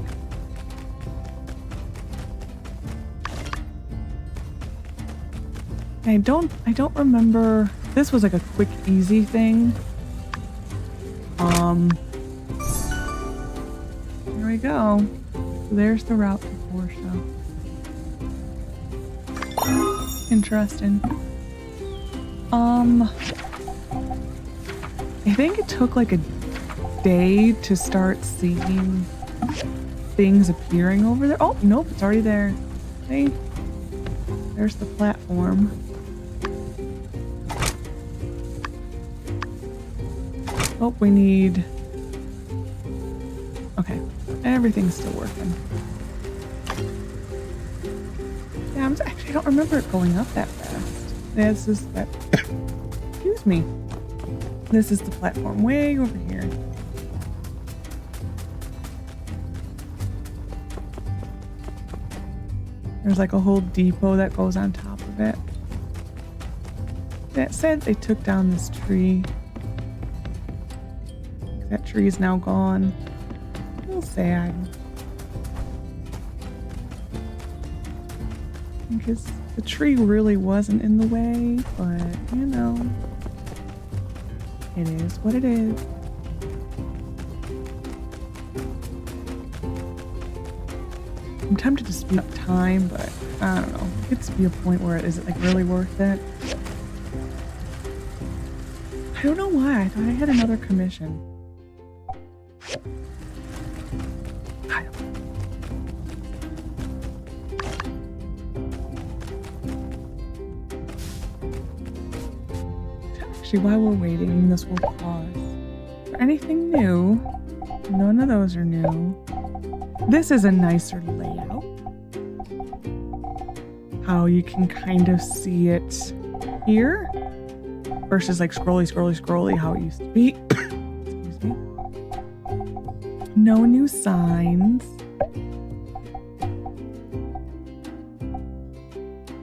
I don't remember. This was like a quick, easy thing. There we go. So there's the route to Portia. Interesting. I think it took like a day to start seeing things appearing over there. Oh, nope, it's already there. Hey, there's the platform. Oh, we need... Okay, everything's still working. Yeah, actually, I don't remember it going up that fast. Yeah, this is that... Excuse me. This is the platform way over here. There's like a whole depot that goes on top of it. That said, they took down this tree. That tree is now gone. A little sad. Because the tree really wasn't in the way, but you know, it is what it is. I'm tempted to speed up time, but I don't know. It gets to be a point where is it like really worth it? I don't know why. I thought I had another commission. I don't know. Actually, while we're waiting, this will pause. For anything new, none of those are new. This is a nicer layout. How you can kind of see it here versus like scrolly how it used to be. Excuse me. No new signs.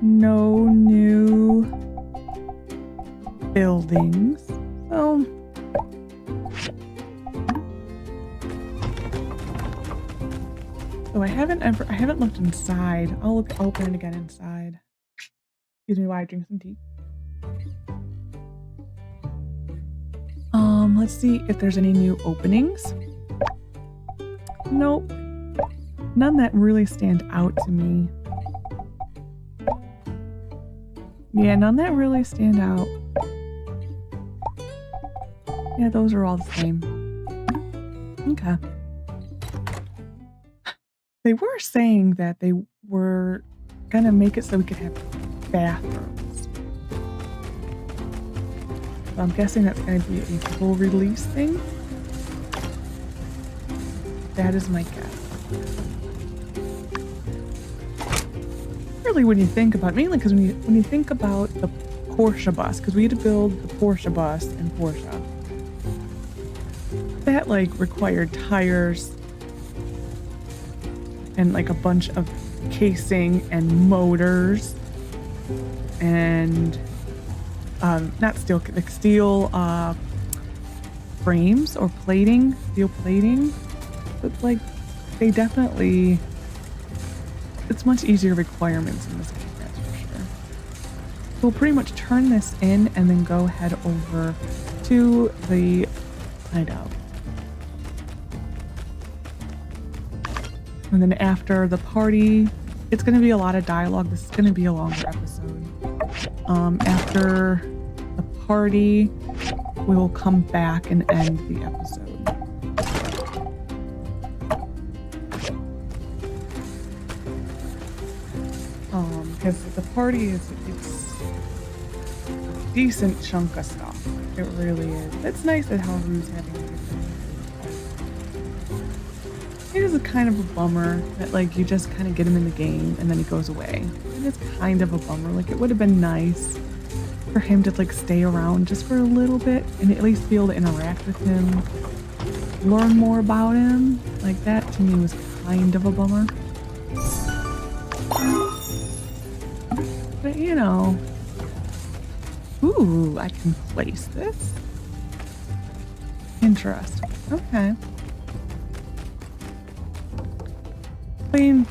No new buildings. So I haven't looked inside. I'll open it again inside. Excuse me while I drink some tea. Let's see if there's any new openings. Nope. None that really stand out to me. Yeah, none that really stand out. Yeah, those are all the same. Okay. They were saying that they were gonna make it so we could have bathrooms. So I'm guessing that's gonna be a full release thing. That is my guess. Really, when you think about, mainly because when you think about the Portia bus, because we had to build the Portia bus in Portia. That like required tires and like a bunch of casing and motors and not steel, like steel frames or plating, steel plating. It's like they definitely, it's much easier requirements in this game, that's for sure. We'll pretty much turn this in and then go head over to the hideout. And then after the party, it's going to be a lot of dialogue. This is going to be a longer episode. After the party, we will come back and end the episode. Because the party it's a decent chunk of stuff. It really is. It's nice that Haru's having a good time. It is a kind of a bummer that like you just kind of get him in the game and then he goes away. And it's kind of a bummer. Like it would have been nice for him to like stay around just for a little bit and at least be able to interact with him, learn more about him. Like that to me was kind of a bummer. But you know, ooh, I can place this. Interesting. Okay. I mean,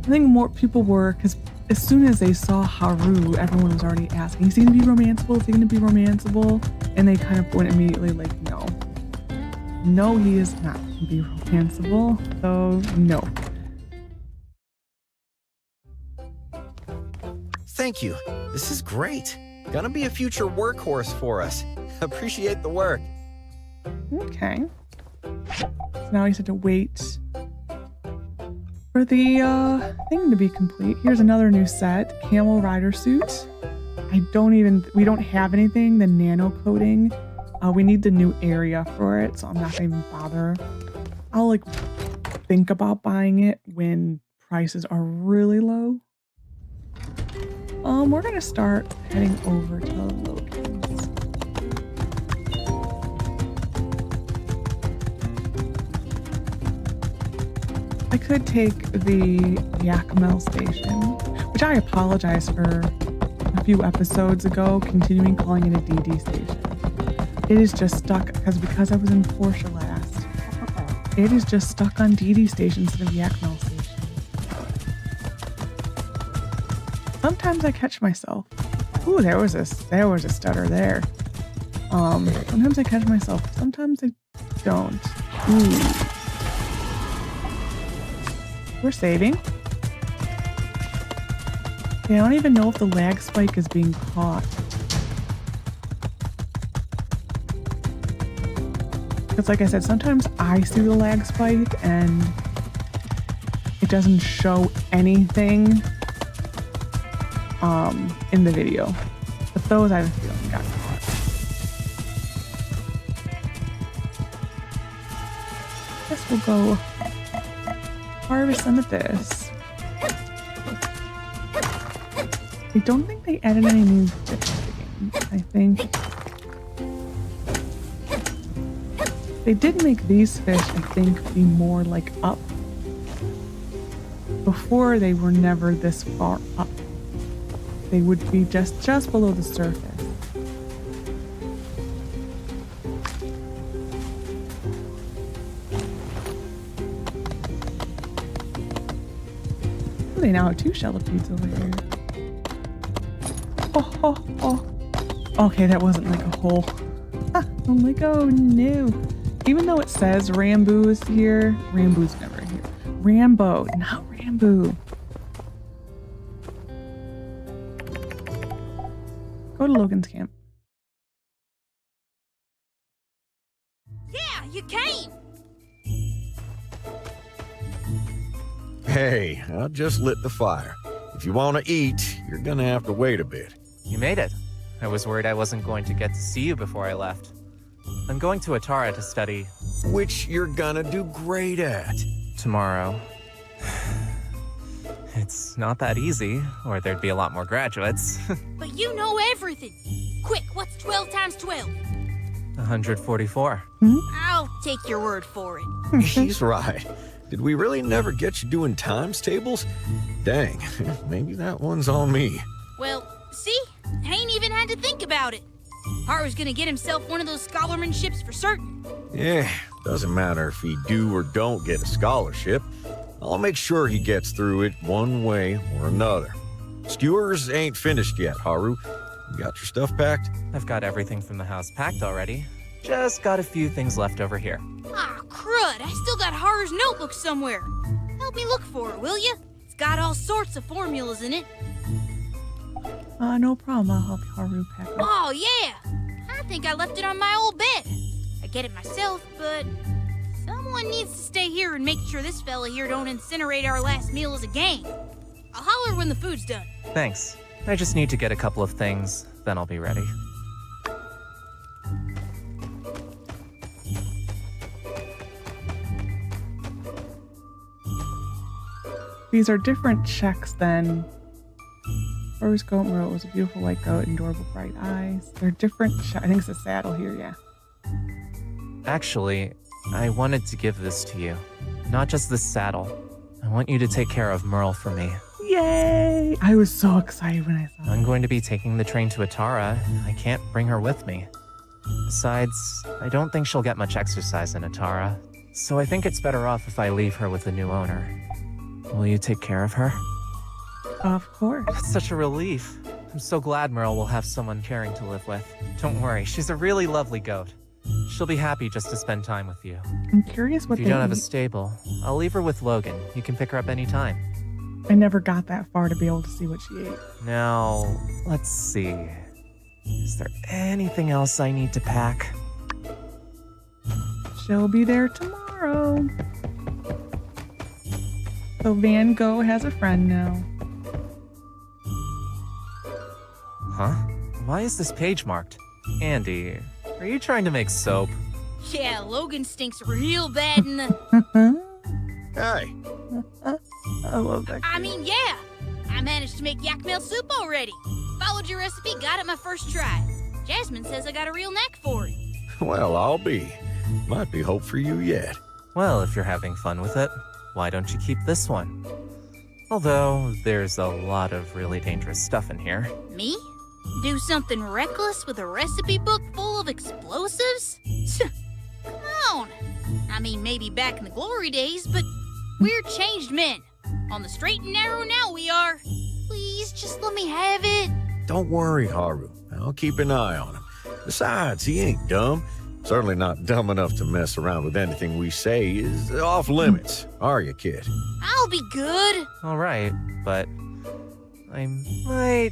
I think more people were, because as soon as they saw Haru, everyone was already asking, is he going to be romanceable? Is he going to be romanceable? And they kind of went immediately like, no. No, he is not going to be romanceable. So, no. Thank you. This is great. Gonna be a future workhorse for us. Appreciate the work. Okay. So now we just have to wait for the thing to be complete. Here's another new set, Camel Rider Suit. We don't have anything, the nano coating. We need the new area for it, so I'm not gonna even bother. I'll like think about buying it when prices are really low. We're gonna start heading over to Logan's. I could take the Yakmel station, which I apologize for a few episodes ago, continuing calling it a DD station. It is just stuck, because I was in Portia last. It is just stuck on DD station instead of Yakmel station. Sometimes I catch myself. Ooh, there was a stutter there. Sometimes I catch myself. Sometimes I don't. Ooh. We're saving. Yeah, I don't even know if the lag spike is being caught. Because like I said, sometimes I see the lag spike and it doesn't show anything in the video. But those I have a feeling got caught. Guess we'll go harvest some of this. I don't think they added any new fish to the game. I think they did make these fish, I think, be more like up. Before they were never this far up. They would be just below the surface. They now have 2 shelipedes over here. Oh. Okay, that wasn't like a hole. I'm like, oh no. Even though it says Rambo is here, Rambo's never here. Rambo, not Rambo. Go to Logan's camp. Yeah, you came! Hey, I just lit the fire. If you want to eat, you're gonna have to wait a bit. You made it. I was worried I wasn't going to get to see you before I left. I'm going to Atara to study. Which you're gonna do great at. Tomorrow. It's not that easy, or there'd be a lot more graduates. But you know everything. Quick, what's 12 times 12? 144. I'll take your word for it. He's right. Did we really never get you doing times tables? Dang, maybe that one's on me. Well, see? I ain't even had to think about it. Haru's gonna get himself one of those scholarmanships for certain. Yeah, doesn't matter if he do or don't get a scholarship. I'll make sure he gets through it one way or another. Skewers ain't finished yet, Haru. You got your stuff packed? I've got everything from the house packed already. Just got a few things left over here. Ah, crud. I still got Haru's notebook somewhere. Help me look for it, will you? It's got all sorts of formulas in it. No problem. I'll help Haru pack up. Oh, yeah. I think I left it on my old bed. I get it myself, but someone needs to stay here and make sure this fella here don't incinerate our last meal as a gang. I'll holler when the food's done. Thanks. I just need to get a couple of things, then I'll be ready. These are different checks than First goat wrote was a beautiful white goat and adorable bright eyes. They're different. I think it's a saddle here, yeah. Actually, I wanted to give this to you. Not just this saddle. I want you to take care of Merle for me. Yay! I was so excited when I saw it. I'm going to be taking the train to Atara. I can't bring her with me. Besides, I don't think she'll get much exercise in Atara. So I think it's better off if I leave her with the new owner. Will you take care of her? Of course. That's such a relief. I'm so glad Merle will have someone caring to live with. Don't worry, she's a really lovely goat. She'll be happy just to spend time with you. I'm curious what If you don't have a stable, I'll leave her with Logan. You can pick her up anytime. I never got that far to be able to see what she ate. Now, let's see. Is there anything else I need to pack? She'll be there tomorrow. So Van Gogh has a friend now. Huh? Why is this page marked? Andy, are you trying to make soap? Yeah, Logan stinks real bad in the... Hey. I love that. I mean, yeah. I managed to make yak meal soup already. Followed your recipe, got it my first try. Jasmine says I got a real knack for it. Well, I'll be. Might be hope for you yet. Well, if you're having fun with it, why don't you keep this one? Although, there's a lot of really dangerous stuff in here. Me? Do something reckless with a recipe book full of explosives? Come on. I mean, maybe back in the glory days, but we're changed men. On the straight and narrow now we are. Please, just let me have it. Don't worry, Haru. I'll keep an eye on him. Besides, he ain't dumb. Certainly not dumb enough to mess around with anything we say is off limits. Are you, kid? I'll be good. All right, but I might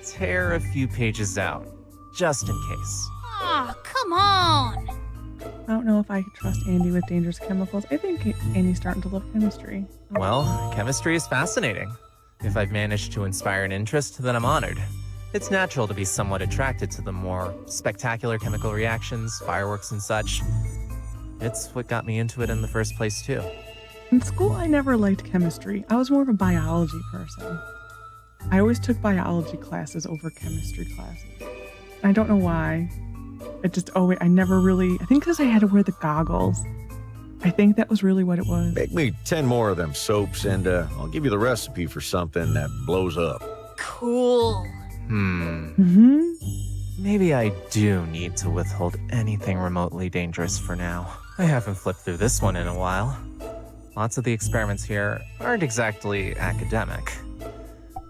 tear a few pages out, just in case. Aw, come on. I don't know if I could trust Andy with dangerous chemicals. I think Andy's starting to love chemistry. Well, chemistry is fascinating. If I've managed to inspire an interest, then I'm honored. It's natural to be somewhat attracted to the more spectacular chemical reactions, fireworks and such. It's what got me into it in the first place, too. In school, I never liked chemistry. I was more of a biology person. I always took biology classes over chemistry classes. I don't know why. It just always, I never really, I think because I had to wear the goggles. I think that was really what it was. Make me 10 more of them soaps, and I'll give you the recipe for something that blows up. Cool. Maybe I do need to withhold anything remotely dangerous for now. I haven't flipped through this one in a while. Lots of the experiments here aren't exactly academic.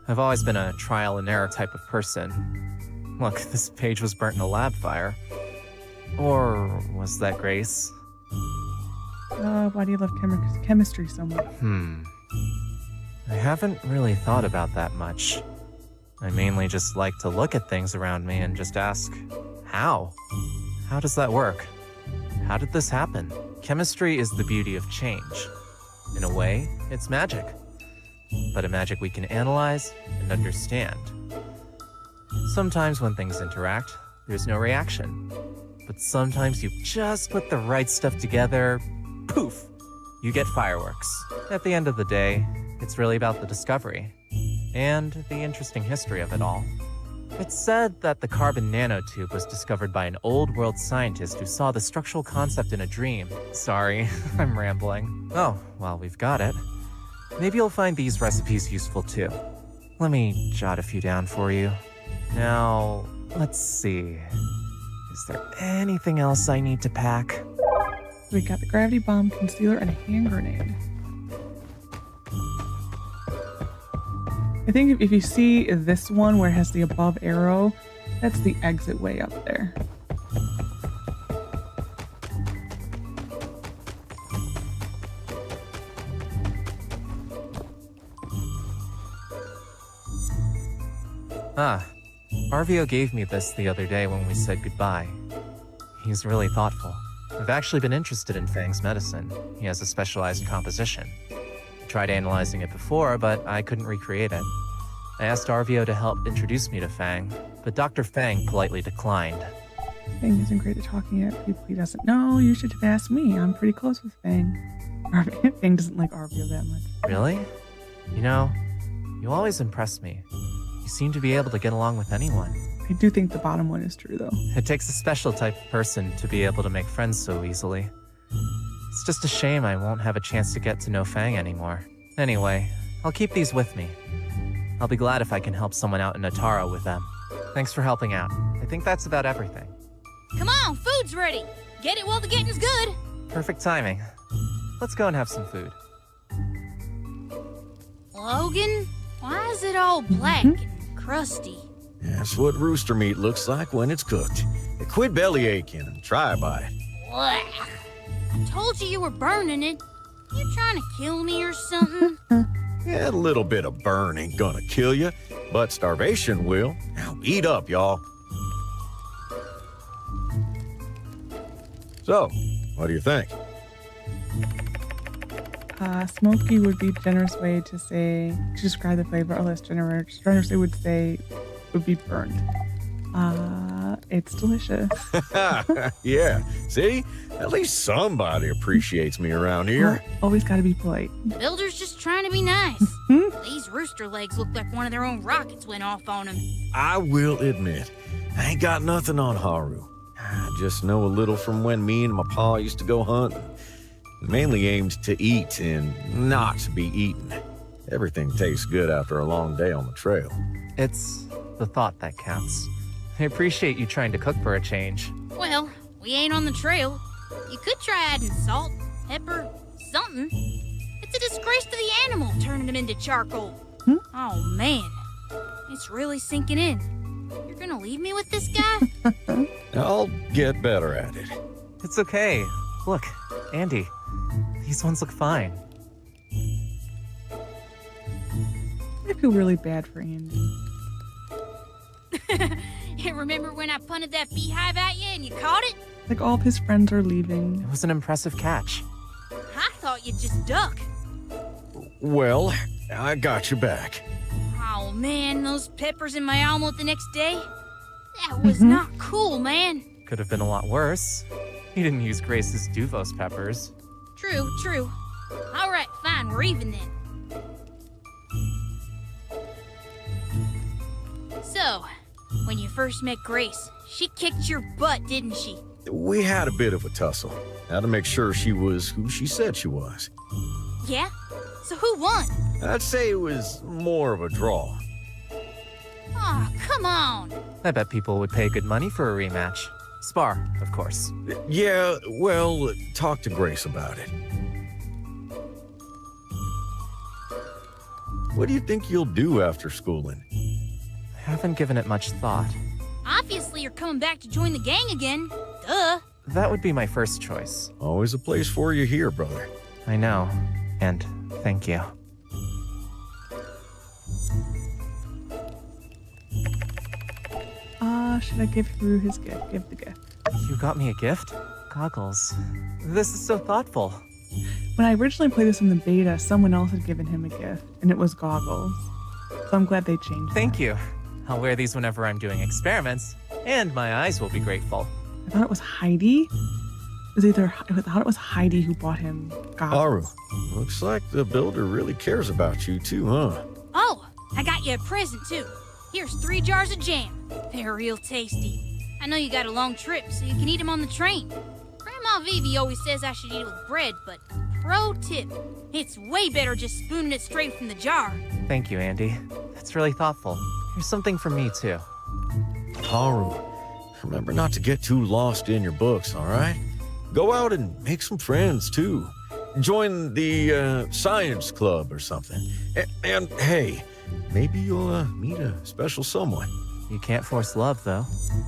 I've always been a trial and error type of person. Look, this page was burnt in a lab fire. Or was that Grace? Why do you love chemistry so much? I haven't really thought about that much. I mainly just like to look at things around me and just ask, how? How does that work? How did this happen? Chemistry is the beauty of change. In a way, it's magic. But a magic we can analyze and understand. Sometimes when things interact, there's no reaction. But sometimes you just put the right stuff together, poof, you get fireworks. At the end of the day, it's really about the discovery and the interesting history of it all. It's said that the carbon nanotube was discovered by an old world scientist who saw the structural concept in a dream. Sorry, I'm rambling. Oh, well, we've got it. Maybe you'll find these recipes useful too. Let me jot a few down for you. Now, let's see. Is there anything else I need to pack? We got the gravity bomb, concealer, and a hand grenade. I think if you see this one where it has the above arrow, that's the exit way up there. Arvio gave me this the other day when we said goodbye. He's really thoughtful. I've actually been interested in Fang's medicine. He has a specialized composition. I tried analyzing it before, but I couldn't recreate it. I asked Arvio to help introduce me to Fang, but Dr. Fang politely declined. Fang isn't great at talking at people he doesn't know. You should have asked me. I'm pretty close with Fang. Fang doesn't like Arvio that much. Really? You know, you always impress me. You seem to be able to get along with anyone. I do think the bottom one is true, though. It takes a special type of person to be able to make friends so easily. It's just a shame I won't have a chance to get to know Fang anymore. Anyway, I'll keep these with me. I'll be glad if I can help someone out in Natara with them. Thanks for helping out. I think that's about everything. Come on, food's ready. Get it while the getting's good. Perfect timing. Let's go and have some food. Logan, why is it all black and crusty? That's what rooster meat looks like when it's cooked. Quit belly aching and try a bite. Blech. I told you were burning it. You trying to kill me or something? Yeah, a little bit of burn ain't gonna kill you, but starvation will. Now eat up, y'all. So, what do you think? Smoky would be a generous way to say, to describe the flavor, or less generously would say, would be burned. It's delicious. Yeah, see? At least somebody appreciates me around here. Always gotta be polite. Builder's just trying to be nice. These rooster legs look like one of their own rockets went off on them. I will admit, I ain't got nothing on Haru. I just know a little from when me and my pa used to go hunting. Mainly aimed to eat and not be eaten. Everything tastes good after a long day on the trail. It's the thought that counts. I appreciate you trying to cook for a change. Well, we ain't on the trail. You could try adding salt, pepper, something. It's a disgrace to the animal turning them into charcoal. Oh, man. It's really sinking in. You're gonna leave me with this guy? I'll get better at it. It's okay. Look, Andy. These ones look fine. I feel really bad for Andy. Remember when I punted that beehive at you and you caught it? Like all of his friends are leaving. It was an impressive catch. I thought you'd just duck. Well, I got you back. Oh man, those peppers in my omelet the next day? That was not cool, man. Could have been a lot worse. He didn't use Grace's Duvos peppers. True, true. All right, fine, we're even then. So, when you first met Grace, she kicked your butt, didn't she? We had a bit of a tussle. Had to make sure she was who she said she was. Yeah? So who won? I'd say it was more of a draw. Aw, come on. I bet people would pay good money for a rematch. Spar, of course. Yeah, well, talk to Grace about it. What do you think you'll do after schooling? I haven't given it much thought. Obviously, you're coming back to join the gang again. Duh. That would be my first choice. Always a place for you here, brother. I know, and thank you. Should I give Haru his gift? Give the gift. You got me a gift? Goggles. This is so thoughtful. When I originally played this in the beta, someone else had given him a gift, and it was goggles. So I'm glad they changed Thank you. I'll wear these whenever I'm doing experiments, and my eyes will be grateful. I thought it was Heidi. I thought it was Heidi who bought him goggles. Haru, looks like the builder really cares about you too, huh? Oh, I got you a present too. Here's 3 jars of jam. They're real tasty. I know you got a long trip, so you can eat them on the train. Grandma Vivi always says I should eat it with bread, but pro tip, it's way better just spooning it straight from the jar. Thank you, Andy. That's really thoughtful. Here's something for me, too. Haru, remember not to get too lost in your books, all right? Go out and make some friends, too. Join the science club or something. And hey, maybe you'll meet a special someone. You can't force love, though.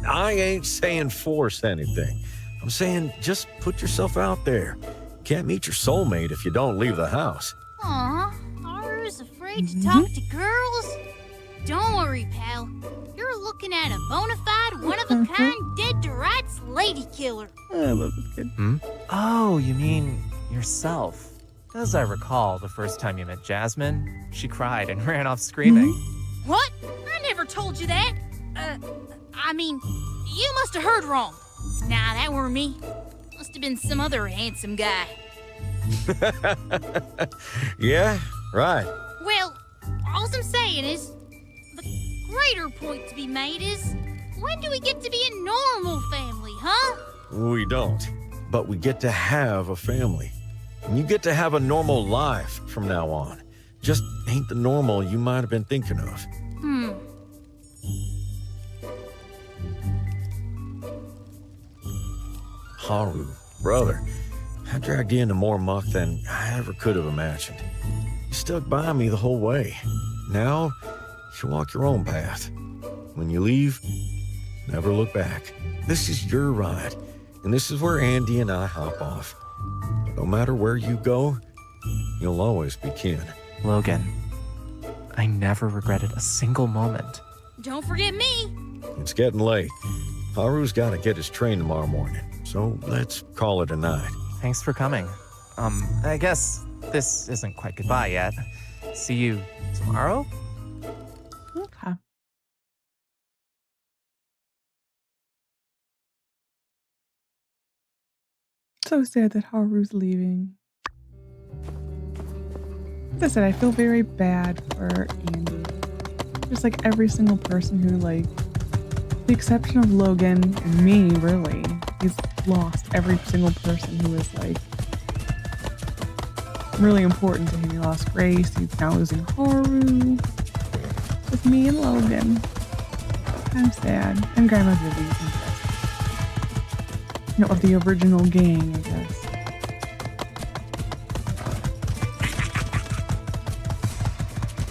I ain't saying force anything. I'm saying just put yourself out there. Can't meet your soulmate if you don't leave the house. Aw, Haru's afraid to talk to girls? Don't worry, pal. You're looking at a bona fide, one-of-a-kind, dead-to-rights lady killer. I love this kid. Oh, you mean yourself. As I recall, the first time you met Jasmine, she cried and ran off screaming. What? I never told you that. I mean, you must have heard wrong. Nah, that weren't me. Must have been some other handsome guy. Yeah, right. Well, all I'm saying is, the greater point to be made is, when do we get to be a normal family, huh? We don't, but we get to have a family. And you get to have a normal life from now on. Just ain't the normal you might have been thinking of. Haru, brother, I dragged you into more muck than I ever could have imagined. You stuck by me the whole way. Now, you walk your own path. When you leave, never look back. This is your ride, and this is where Andy and I hop off. No matter where you go, you'll always be kin. Logan, I never regretted a single moment. Don't forget me. It's getting late. Haru's got to get his train tomorrow morning, so let's call it a night. Thanks for coming. I guess this isn't quite goodbye yet. See you tomorrow? Okay. So sad that Haru's leaving. As I said, I feel very bad for Andy. Just like every single person who, like, the exception of Logan and me, really, he's lost every single person who was, like, really important to him. He lost Grace, he's now losing Haru. Just me and Logan. I'm sad. And Grandma Vivi, I guess. You know, of the original gang, I guess.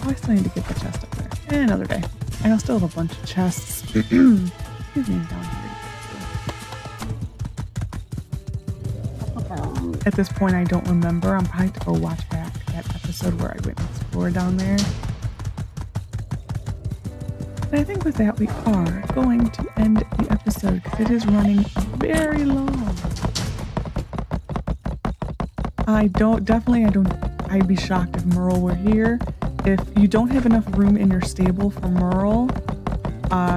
Oh, I still need to get the chest up there. Another day. And I'll still have a bunch of chests. Excuse me, down here. At this point, I don't remember. I'm probably to go watch back that episode where I went and explored down there. And I think with that, we are going to end the episode because it is running very long. I'd be shocked if Merle were here. If you don't have enough room in your stable for Merle,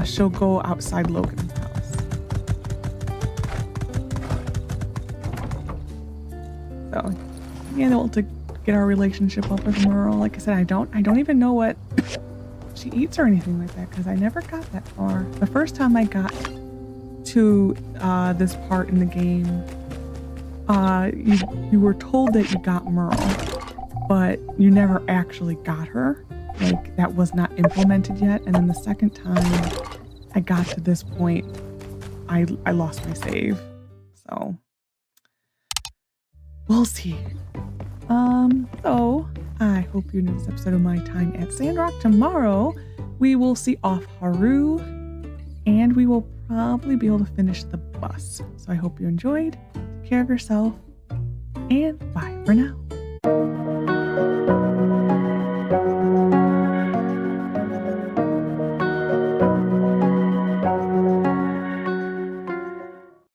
she'll go outside Logan's house. So, yeah, we'll to get our relationship up with Merle. Like I said, I don't even know what she eats or anything like that because I never got that far. The first time I got to this part in the game, you were told that you got Merle, but you never actually got her. Like, that was not implemented yet. And then the second time I got to this point, I lost my save. So we'll see. So I hope you enjoyed this episode of my time at Sandrock. Tomorrow, we will see off Haru, and we will probably be able to finish the bus. So I hope you enjoyed. Take care of yourself, and bye for now.